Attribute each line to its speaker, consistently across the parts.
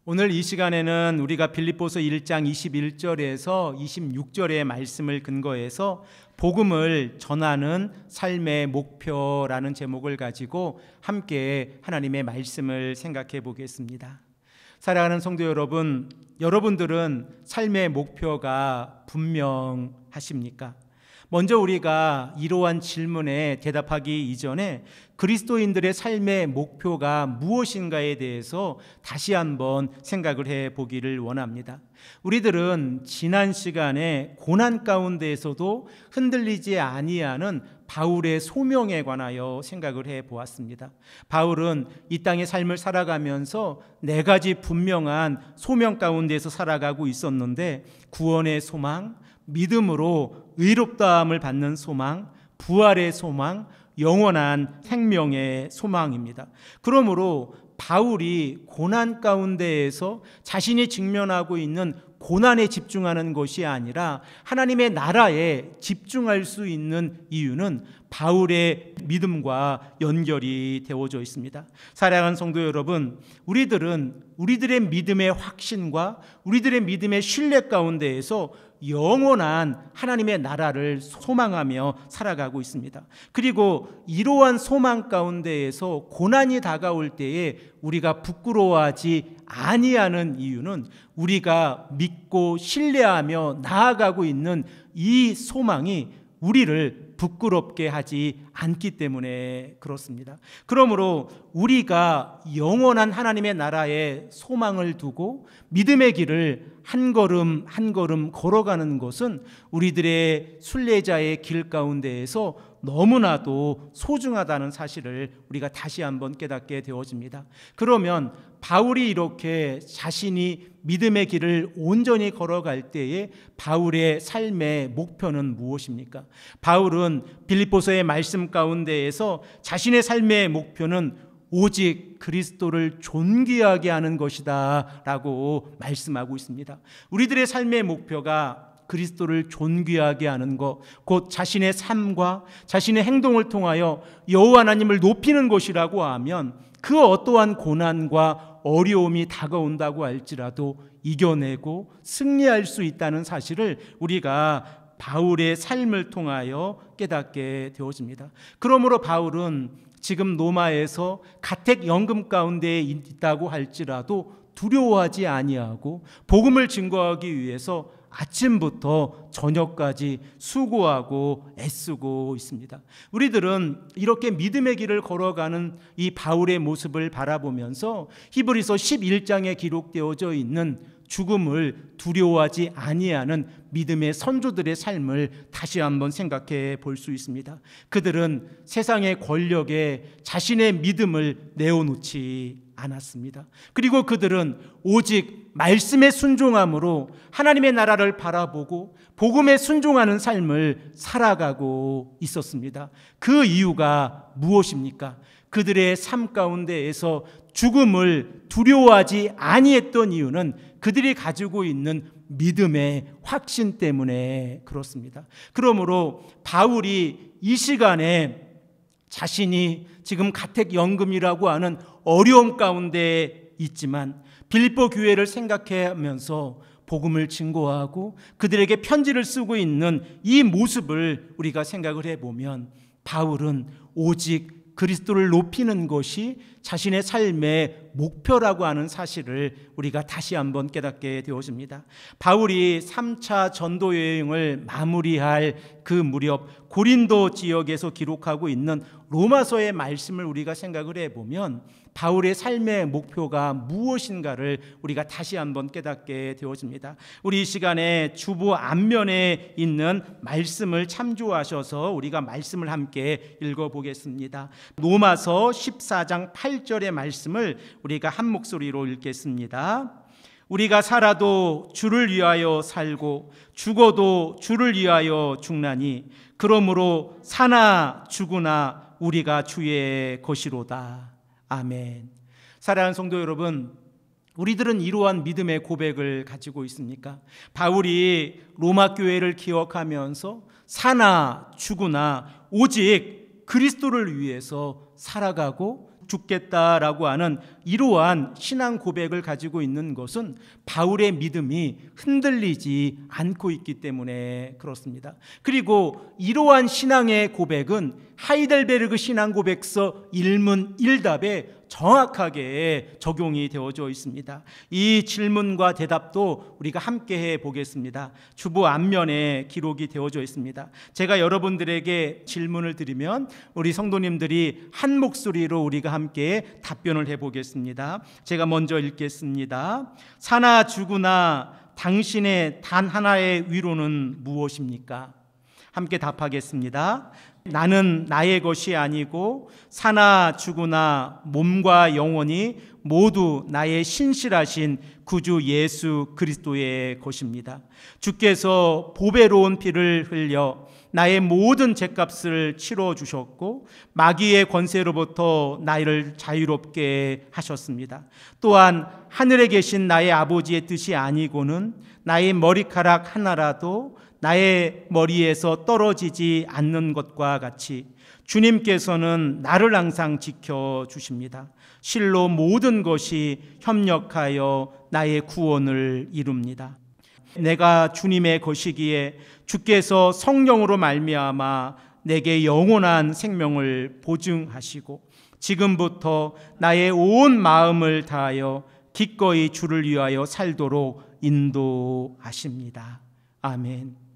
Speaker 1: 오늘 이 시간에는 우리가 빌립보서 1장 21절에서 26절의 말씀을 근거해서 복음을 전하는 삶의 목표라는 제목을 가지고 함께 하나님의 말씀을 생각해 보겠습니다. 사랑하는 성도 여러분, 여러분들은 삶의 목표가 분명하십니까? 먼저 우리가 이러한 질문에 대답하기 이전에 그리스도인들의 삶의 목표가 무엇인가에 대해서 다시 한번 생각을 해 보기를 원합니다. 우리들은 지난 시간에 고난 가운데에서도 흔들리지 아니하는 바울의 소명에 관하여 생각을 해 보았습니다. 바울은 이 땅의 삶을 살아가면서 네 가지 분명한 소명 가운데에서 살아가고 있었는데, 구원의 소망, 믿음으로 의롭다함을 받는 소망, 부활의 소망, 영원한 생명의 소망입니다. 그러므로 바울이 고난 가운데에서 자신이 직면하고 있는 고난에 집중하는 것이 아니라 하나님의 나라에 집중할 수 있는 이유는 바울의 믿음과 연결이 되어져 있습니다. 사랑하는 성도 여러분, 우리들은 우리들의 믿음의 확신과 우리들의 믿음의 신뢰 가운데에서 영원한 하나님의 나라를 소망하며 살아가고 있습니다. 그리고 이러한 소망 가운데에서 고난이 다가올 때에 우리가 부끄러워하지 아니하는 이유는 우리가 믿고 신뢰하며 나아가고 있는 이 소망이 우리를 부끄럽게 하지 않기 때문에 그렇습니다. 그러므로 우리가 영원한 하나님의 나라에 소망을 두고 믿음의 길을 한 걸음 한 걸음 걸어가는 것은 우리들의 순례자의 길 가운데에서 너무나도 소중하다는 사실을 우리가 다시 한번 깨닫게 되어집니다. 그러면 바울이 이렇게 자신이 믿음의 길을 온전히 걸어갈 때에 바울의 삶의 목표는 무엇입니까? 바울은 빌립보서의 말씀 가운데에서 자신의 삶의 목표는 오직 그리스도를 존귀하게 하는 것이다 라고 말씀하고 있습니다. 우리들의 삶의 목표가 그리스도를 존귀하게 하는 것, 곧 자신의 삶과 자신의 행동을 통하여 여호와 하나님을 높이는 것이라고 하면 그 어떠한 고난과 어려움이 다가온다고 할지라도 이겨내고 승리할 수 있다는 사실을 우리가 바울의 삶을 통하여 깨닫게 되어집니다. 그러므로 바울은 지금 로마에서 가택연금 가운데 있다고 할지라도 두려워하지 아니하고 복음을 증거하기 위해서 아침부터 저녁까지 수고하고 애쓰고 있습니다. 우리들은 이렇게 믿음의 길을 걸어가는 이 바울의 모습을 바라보면서 히브리서 11장에 기록되어져 있는 죽음을 두려워하지 아니하는 믿음의 선조들의 삶을 다시 한번 생각해 볼 수 있습니다. 그들은 세상의 권력에 자신의 믿음을 내어놓지 않았습니다. 그리고 그들은 오직 말씀에 순종함으로 하나님의 나라를 바라보고 복음에 순종하는 삶을 살아가고 있었습니다. 그 이유가 무엇입니까? 그들의 삶 가운데에서 죽음을 두려워하지 아니했던 이유는 그들이 가지고 있는 믿음의 확신 때문에 그렇습니다. 그러므로 바울이 이 시간에 자신이 지금 가택연금이라고 하는 어려움 가운데 있지만 빌립보 교회를 생각하면서 복음을 증거하고 그들에게 편지를 쓰고 있는 이 모습을 우리가 생각을 해보면 바울은 오직 그리스도를 높이는 것이 자신의 삶의 목표라고 하는 사실을 우리가 다시 한번 깨닫게 되어집니다. 바울이 3차 전도 여행을 마무리할 그 무렵 고린도 지역에서 기록하고 있는 로마서의 말씀을 우리가 생각을 해보면 바울의 삶의 목표가 무엇인가를 우리가 다시 한번 깨닫게 되어집니다. 우리 이 시간에 주보 앞면에 있는 말씀을 참조하셔서 우리가 말씀을 함께 읽어보겠습니다. 로마서 14장 8절의 말씀을 우리가 한 목소리로 읽겠습니다. 우리가 살아도 주를 위하여 살고 죽어도 주를 위하여 죽나니 그러므로 사나 죽으나 우리가 주의 것이로다. 아멘. 사랑하는 성도 여러분, 우리들은 이러한 믿음의 고백을 가지고 있습니까? 바울이 로마 교회를 기억하면서 사나 죽으나 오직 그리스도를 위해서 살아가고 죽겠다라고 하는 이러한 신앙 고백을 가지고 있는 것은 바울의 믿음이 흔들리지 않고 있기 때문에 그렇습니다. 그리고 이러한 신앙의 고백은 하이델베르그 신앙 고백서 1문 1답에 정확하게 적용이 되어져 있습니다. 이 질문과 대답도 우리가 함께 해 보겠습니다. 주보 앞면에 기록이 되어져 있습니다. 제가 여러분들에게 질문을 드리면 우리 성도님들이 한 목소리로 우리가 함께 답변을 해 보겠습니다. 제가 먼저 읽겠습니다. 사나 죽으나 당신의 단 하나의 위로는 무엇입니까? 함께 답하겠습니다. 나는 나의 것이 아니고 사나 죽으나 몸과 영혼이 모두 나의 신실하신 구주 예수 그리스도의 것입니다. 주께서 보배로운 피를 흘려 나의 모든 죄값을 치러 주셨고 마귀의 권세로부터 나를 자유롭게 하셨습니다. 또한 하늘에 계신 나의 아버지의 뜻이 아니고는 나의 머리카락 하나라도 나의 머리에서 떨어지지 않는 것과 같이 주님께서는 나를 항상 지켜주십니다. 실로 모든 것이 협력하여 나의 구원을 이룹니다. 내가 주님의 것이기에 주께서 성령으로 말미암아 내게 영원한 생명을 보증하시고 지금부터 나의 온 마음을 다하여 기꺼이 주를 위하여 살도록 인도하십니다. 아멘.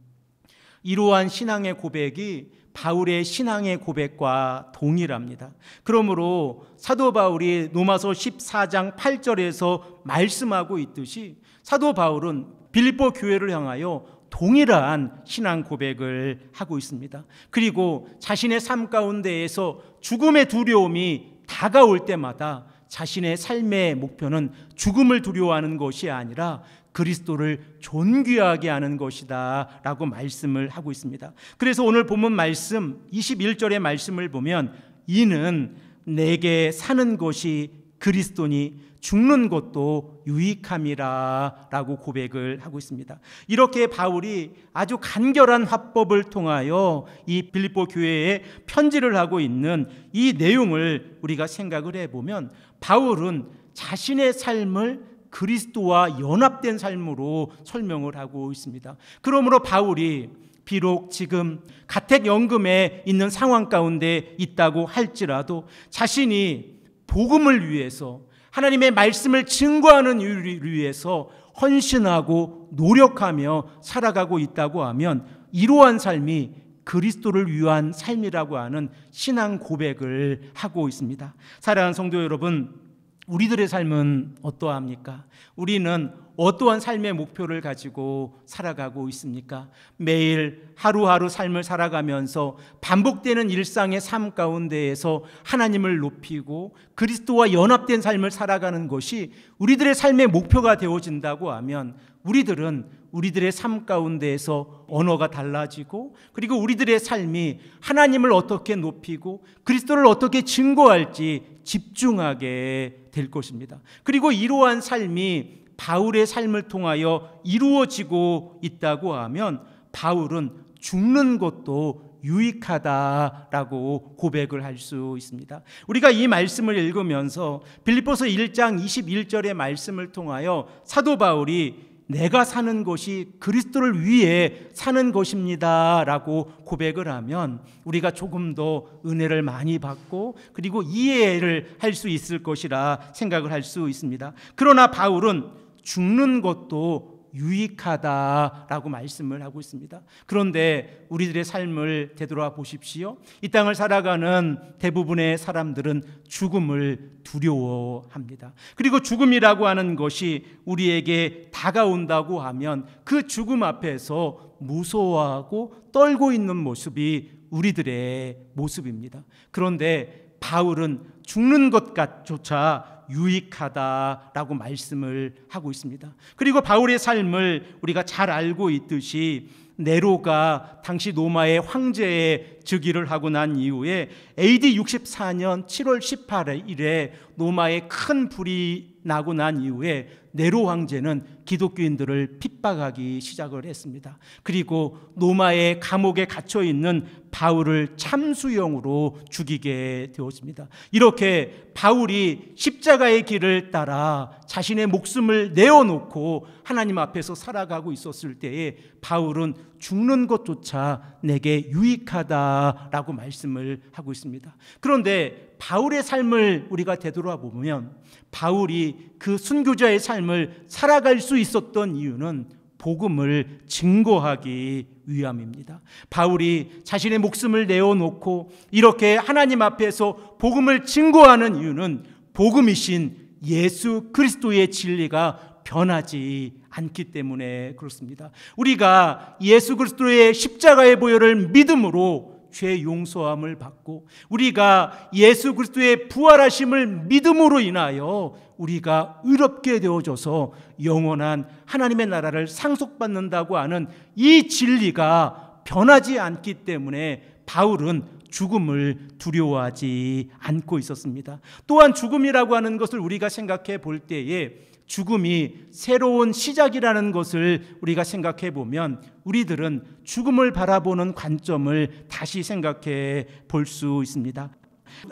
Speaker 1: 이러한 신앙의 고백이 바울의 신앙의 고백과 동일합니다. 그러므로 사도 바울이 로마서 14장 8절에서 말씀하고 있듯이 사도 바울은 빌립보 교회를 향하여 동일한 신앙 고백을 하고 있습니다. 그리고 자신의 삶 가운데에서 죽음의 두려움이 다가올 때마다 자신의 삶의 목표는 죽음을 두려워하는 것이 아니라 그리스도를 존귀하게 하는 것이다 라고 말씀을 하고 있습니다. 그래서 오늘 본문 말씀 21절의 말씀을 보면 이는 내게 사는 것이 그리스도니 죽는 것도 유익함이라 라고 고백을 하고 있습니다. 이렇게 바울이 아주 간결한 화법을 통하여 이 빌립보 교회에 편지를 하고 있는 이 내용을 우리가 생각을 해보면 바울은 자신의 삶을 그리스도와 연합된 삶으로 설명을 하고 있습니다. 그러므로 바울이 비록 지금 가택연금에 있는 상황 가운데 있다고 할지라도 자신이 복음을 위해서 하나님의 말씀을 증거하는 이유를 위해서 헌신하고 노력하며 살아가고 있다고 하면 이러한 삶이 그리스도를 위한 삶이라고 하는 신앙 고백을 하고 있습니다. 사랑하는 성도 여러분, 우리들의 삶은 어떠합니까? 우리는 어떠한 삶의 목표를 가지고 살아가고 있습니까? 매일 하루하루 삶을 살아가면서 반복되는 일상의 삶 가운데에서 하나님을 높이고 그리스도와 연합된 삶을 살아가는 것이 우리들의 삶의 목표가 되어진다고 하면 우리들은 우리들의 삶 가운데에서 언어가 달라지고 그리고 우리들의 삶이 하나님을 어떻게 높이고 그리스도를 어떻게 증거할지 집중하게 될 것입니다. 그리고 이러한 삶이 바울의 삶을 통하여 이루어지고 있다고 하면 바울은 죽는 것도 유익하다라고 고백을 할 수 있습니다. 우리가 이 말씀을 읽으면서 빌립보서 1장 21절의 말씀을 통하여 사도 바울이 내가 사는 것이 그리스도를 위해 사는 것입니다 라고 고백을 하면 우리가 조금 더 은혜를 많이 받고 그리고 이해를 할 수 있을 것이라 생각을 할 수 있습니다. 그러나 바울은 죽는 것도 유익하다라고 말씀을 하고 있습니다. 그런데 우리들의 삶을 되돌아보십시오. 이 땅을 살아가는 대부분의 사람들은 죽음을 두려워합니다. 그리고 죽음이라고 하는 것이 우리에게 다가온다고 하면 그 죽음 앞에서 무서워하고 떨고 있는 모습이 우리들의 모습입니다. 그런데 바울은 죽는 것조차 유익하다라고 말씀을 하고 있습니다. 그리고 바울의 삶을 우리가 잘 알고 있듯이 네로가 당시 로마의 황제의 즉위를 하고 난 이후에 AD 64년 7월 18일에 로마에 큰 불이 나고 난 이후에 네로 황제는 기독교인들을 핍박하기 시작을 했습니다. 그리고 로마의 감옥에 갇혀 있는 바울을 참수형으로 죽이게 되었습니다. 이렇게 바울이 십자가의 길을 따라 자신의 목숨을 내어놓고 하나님 앞에서 살아가고 있었을 때에 바울은 죽는 것조차 내게 유익하다라고 말씀을 하고 있습니다. 그런데 바울의 삶을 우리가 되돌아보면 바울이 그 순교자의 삶을 살아갈 수 있었던 이유는 복음을 증거하기 위함입니다. 바울이 자신의 목숨을 내어놓고 이렇게 하나님 앞에서 복음을 증거하는 이유는 복음이신 예수 그리스도의 진리가 변하지 않기 때문에 그렇습니다. 우리가 예수 그리스도의 십자가의 보혈을 믿음으로 죄 용서함을 받고 우리가 예수 그리스도의 부활하심을 믿음으로 인하여 우리가 의롭게 되어져서 영원한 하나님의 나라를 상속받는다고 하는 이 진리가 변하지 않기 때문에 바울은 죽음을 두려워하지 않고 있었습니다. 또한 죽음이라고 하는 것을 우리가 생각해 볼 때에 죽음이 새로운 시작이라는 것을 우리가 생각해 보면 우리들은 죽음을 바라보는 관점을 다시 생각해 볼 수 있습니다.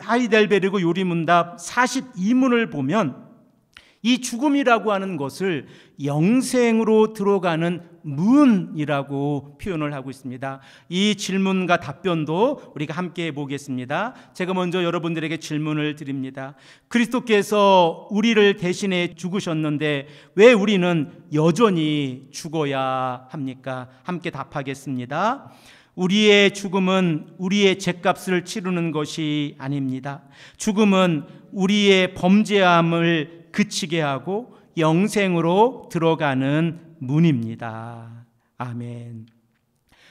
Speaker 1: 하이델베르그 요리문답 42문을 보면 이 죽음이라고 하는 것을 영생으로 들어가는 문이라고 표현을 하고 있습니다. 이 질문과 답변도 우리가 함께 보겠습니다. 제가 먼저 여러분들에게 질문을 드립니다. 그리스도께서 우리를 대신해 죽으셨는데 왜 우리는 여전히 죽어야 합니까? 함께 답하겠습니다. 우리의 죽음은 우리의 죄값을 치르는 것이 아닙니다. 죽음은 우리의 범죄함을 그치게 하고 영생으로 들어가는 문입니다. 아멘.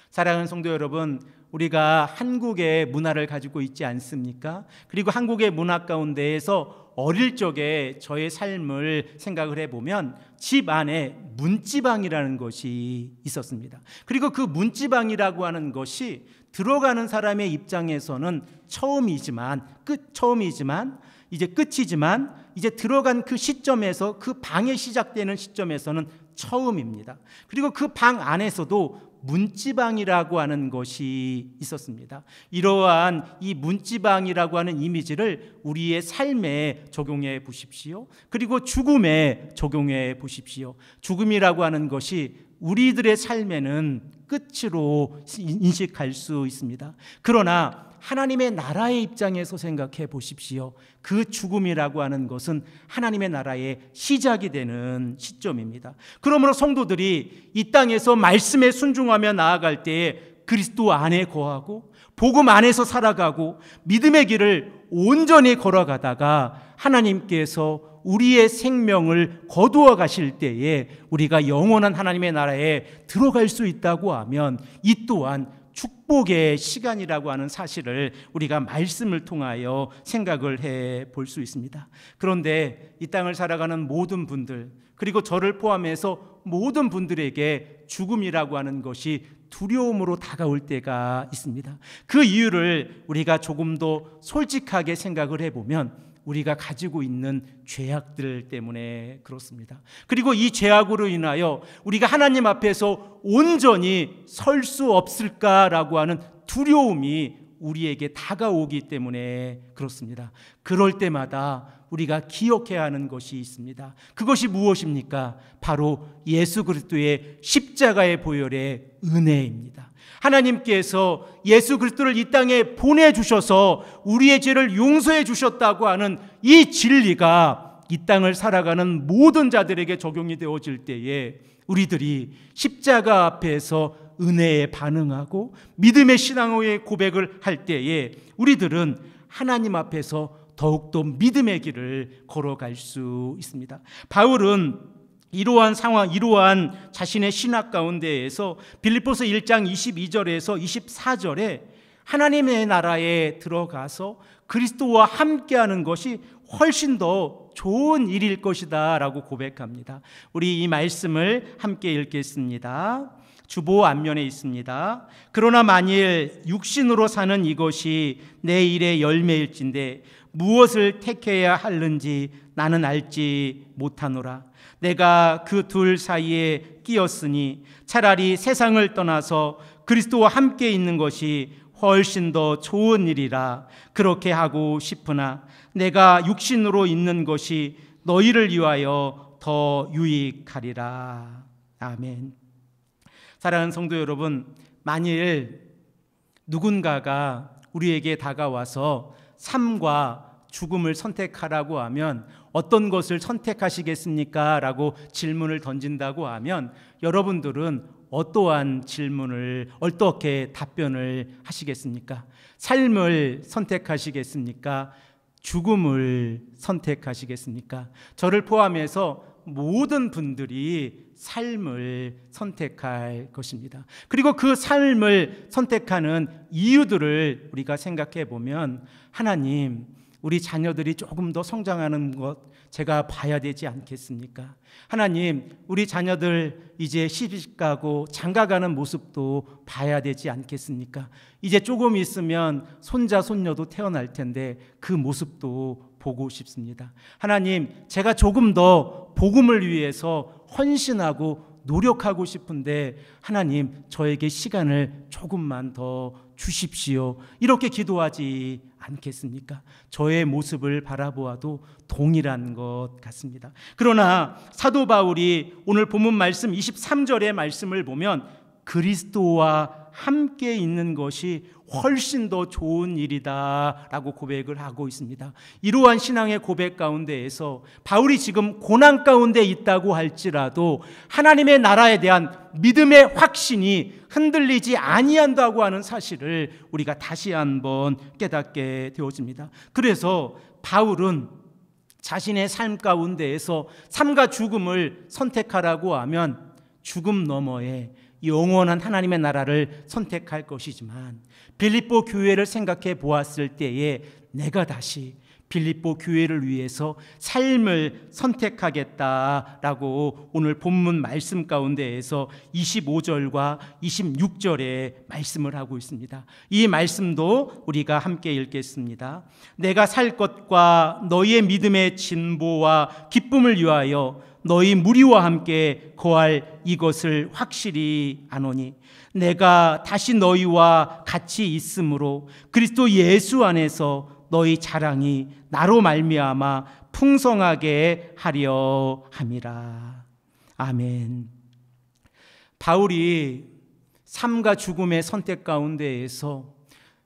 Speaker 1: 사랑하는 성도 여러분, 우리가 한국의 문화를 가지고 있지 않습니까? 그리고 한국의 문화 가운데에서 어릴 적에 저의 삶을 생각을 해보면 집 안에 문지방이라는 것이 있었습니다. 그리고 그 문지방이라고 하는 것이 들어가는 사람의 입장에서는 처음이지만 이제 끝이지만 이제 들어간 그 시점에서 그 방에 시작되는 시점에서는 처음입니다. 그리고 그 방 안에서도 문지방이라고 하는 것이 있었습니다. 이러한 이 문지방이라고 하는 이미지를 우리의 삶에 적용해 보십시오. 그리고 죽음에 적용해 보십시오. 죽음이라고 하는 것이 우리들의 삶에는 끝으로 인식할 수 있습니다. 그러나 하나님의 나라의 입장에서 생각해 보십시오. 그 죽음이라고 하는 것은 하나님의 나라의 시작이 되는 시점입니다. 그러므로 성도들이 이 땅에서 말씀에 순종하며 나아갈 때에 그리스도 안에 거하고 복음 안에서 살아가고 믿음의 길을 온전히 걸어가다가 하나님께서 우리의 생명을 거두어 가실 때에 우리가 영원한 하나님의 나라에 들어갈 수 있다고 하면 이 또한 축복의 시간이라고 하는 사실을 우리가 말씀을 통하여 생각을 해 볼 수 있습니다. 그런데 이 땅을 살아가는 모든 분들, 그리고 저를 포함해서 모든 분들에게 죽음이라고 하는 것이 두려움으로 다가올 때가 있습니다. 그 이유를 우리가 조금 더 솔직하게 생각을 해보면 우리가 가지고 있는 죄악들 때문에 그렇습니다. 그리고 이 죄악으로 인하여 우리가 하나님 앞에서 온전히 설 수 없을까라고 하는 두려움이 우리에게 다가오기 때문에 그렇습니다. 그럴 때마다 우리가 기억해야 하는 것이 있습니다. 그것이 무엇입니까? 바로 예수 그리스도의 십자가의 보혈의 은혜입니다. 하나님께서 예수 그리스도를 이 땅에 보내주셔서 우리의 죄를 용서해 주셨다고 하는 이 진리가 이 땅을 살아가는 모든 자들에게 적용이 되어질 때에 우리들이 십자가 앞에서 은혜에 반응하고 믿음의 신앙의 고백을 할 때에 우리들은 하나님 앞에서 더욱더 믿음의 길을 걸어갈 수 있습니다. 바울은 이러한 상황, 이러한 자신의 신학 가운데에서 빌립보서 1장 22절에서 24절에 하나님의 나라에 들어가서 그리스도와 함께하는 것이 훨씬 더 좋은 일일 것이다 라고 고백합니다. 우리 이 말씀을 함께 읽겠습니다. 주보 앞면에 있습니다. 그러나 만일 육신으로 사는 이것이 내 일의 열매일진데 무엇을 택해야 하는지 나는 알지 못하노라. 내가 그 둘 사이에 끼었으니 차라리 세상을 떠나서 그리스도와 함께 있는 것이 훨씬 더 좋은 일이라 그렇게 하고 싶으나 내가 육신으로 있는 것이 너희를 위하여 더 유익하리라. 아멘. 사랑하는 성도 여러분, 만일 누군가가 우리에게 다가와서 삶과 죽음을 선택하라고 하면 어떤 것을 선택하시겠습니까? 라고 질문을 던진다고 하면 여러분들은 어떠한 질문을, 어떻게 답변을 하시겠습니까? 삶을 선택하시겠습니까? 죽음을 선택하시겠습니까? 저를 포함해서 모든 분들이 삶을 선택할 것입니다. 그리고 그 삶을 선택하는 이유들을 우리가 생각해 보면, 하나님, 우리 자녀들이 조금 더 성장하는 것 제가 봐야 되지 않겠습니까? 하나님, 우리 자녀들 이제 시집 가고 장가 가는 모습도 봐야 되지 않겠습니까? 이제 조금 있으면 손자 손녀도 태어날 텐데 그 모습도 보고 싶습니다. 하나님, 제가 조금 더 복음을 위해서 헌신하고 노력하고 싶은데 하나님, 저에게 시간을 조금만 더 주십시오. 이렇게 기도하지 않겠습니까? 저의 모습을 바라보아도 동일한 것 같습니다. 그러나 사도 바울이 오늘 본문 말씀 23절의 말씀을 보면 그리스도와 함께 있는 것이 훨씬 더 좋은 일이다 라고 고백을 하고 있습니다. 이러한 신앙의 고백 가운데에서 바울이 지금 고난 가운데 있다고 할지라도 하나님의 나라에 대한 믿음의 확신이 흔들리지 아니한다고 하는 사실을 우리가 다시 한번 깨닫게 되어집니다. 그래서 바울은 자신의 삶 가운데에서 삶과 죽음을 선택하라고 하면 죽음 너머에 영원한 하나님의 나라를 선택할 것이지만, 빌립보 교회를 생각해 보았을 때에 내가 다시 빌립보 교회를 위해서 삶을 선택하겠다라고 오늘 본문 말씀 가운데에서 25절과 26절에 말씀을 하고 있습니다. 이 말씀도 우리가 함께 읽겠습니다. 내가 살 것과 너희의 믿음의 진보와 기쁨을 위하여 너희 무리와 함께 거할 이것을 확실히 아노니, 내가 다시 너희와 같이 있으므로 그리스도 예수 안에서 너희 자랑이 나로 말미암아 풍성하게 하려 함이라. 아멘. 바울이 삶과 죽음의 선택 가운데에서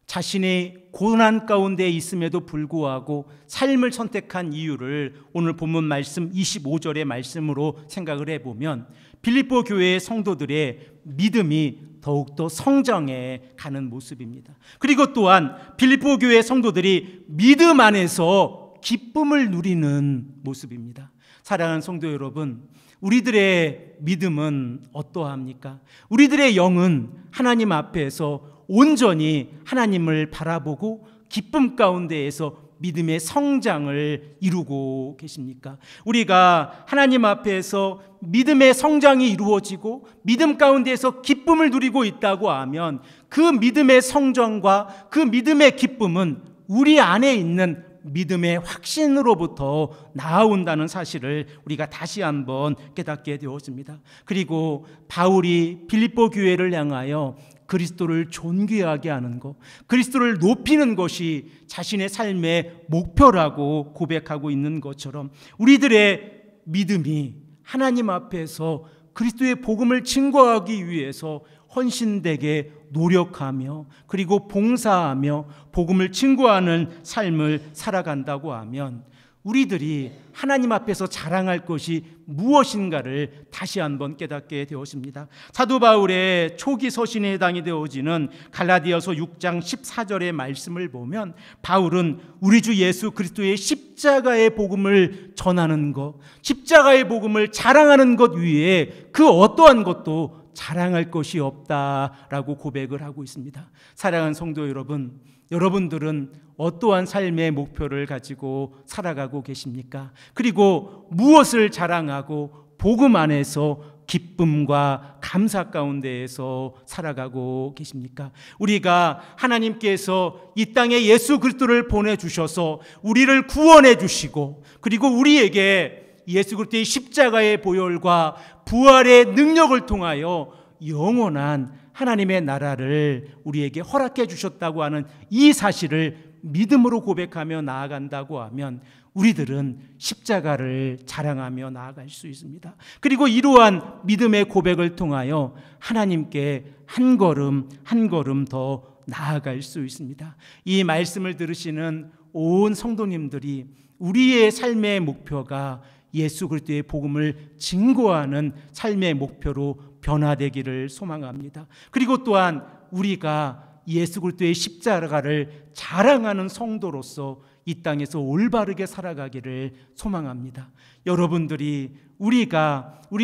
Speaker 1: 자신의 고난 가운데 있음에도 불구하고 삶을 선택한 이유를 오늘 본문 말씀 25절의 말씀으로 생각을 해보면 빌립보 교회의 성도들의 믿음이 더욱더 성장해 가는 모습입니다. 그리고 또한 빌립보 교회 성도들이 믿음 안에서 기쁨을 누리는 모습입니다. 사랑하는 성도 여러분, 우리들의 믿음은 어떠합니까? 우리들의 영은 하나님 앞에서 온전히 하나님을 바라보고 기쁨 가운데에서 믿음의 성장을 이루고 계십니까? 우리가 하나님 앞에서 믿음의 성장이 이루어지고 믿음 가운데에서 기쁨을 누리고 있다고 하면 그 믿음의 성장과 그 믿음의 기쁨은 우리 안에 있는 믿음의 확신으로부터 나아온다는 사실을 우리가 다시 한번 깨닫게 되었습니다. 그리고 바울이 빌립보 교회를 향하여 그리스도를 존귀하게 하는 것, 그리스도를 높이는 것이 자신의 삶의 목표라고 고백하고 있는 것처럼 우리들의 믿음이 하나님 앞에서 그리스도의 복음을 증거하기 위해서 헌신되게 노력하며 그리고 봉사하며 복음을 증거하는 삶을 살아간다고 하면 우리들이 하나님 앞에서 자랑할 것이 무엇인가를 다시 한번 깨닫게 되었습니다. 사도 바울의 초기 서신에 해당이 되어지는 갈라디아서 6장 14절의 말씀을 보면 바울은 우리 주 예수 그리스도의 십자가의 복음을 전하는 것, 십자가의 복음을 자랑하는 것 위에 그 어떠한 것도 자랑할 것이 없다라고 고백을 하고 있습니다. 사랑하는 성도 여러분, 여러분들은 어떠한 삶의 목표를 가지고 살아가고 계십니까? 그리고 무엇을 자랑하고 복음 안에서 기쁨과 감사 가운데에서 살아가고 계십니까? 우리가 하나님께서 이 땅에 예수 그리스도를 보내주셔서 우리를 구원해 주시고 그리고 우리에게 예수 그리스도의 십자가의 보혈과 부활의 능력을 통하여 영원한 하나님의 나라를 우리에게 허락해 주셨다고 하는 이 사실을 믿음으로 고백하며 나아간다고 하면 우리들은 십자가를 자랑하며 나아갈 수 있습니다. 그리고 이러한 믿음의 고백을 통하여 하나님께 한 걸음 한 걸음 더 나아갈 수 있습니다. 이 말씀을 들으시는 온 성도님들이 우리의 삶의 목표가 예수 그리스도의 복음을 증거하는 삶의 목표로 변화되기를 소망합니다. 그리고 또한 우리가 예수 그리스도의 십자가를 자랑하는 성도로서 이 땅에서 올바르게 살아가기를 소망합니다. 여러분들이 우리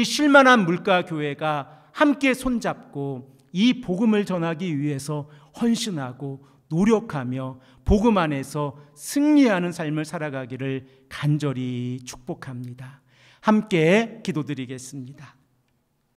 Speaker 1: 쉴만한 물가교회가 함께 손잡고 이 복음을 전하기 위해서 헌신하고 노력하며 복음 안에서 승리하는 삶을 살아가기를 간절히 축복합니다. 함께 기도드리겠습니다.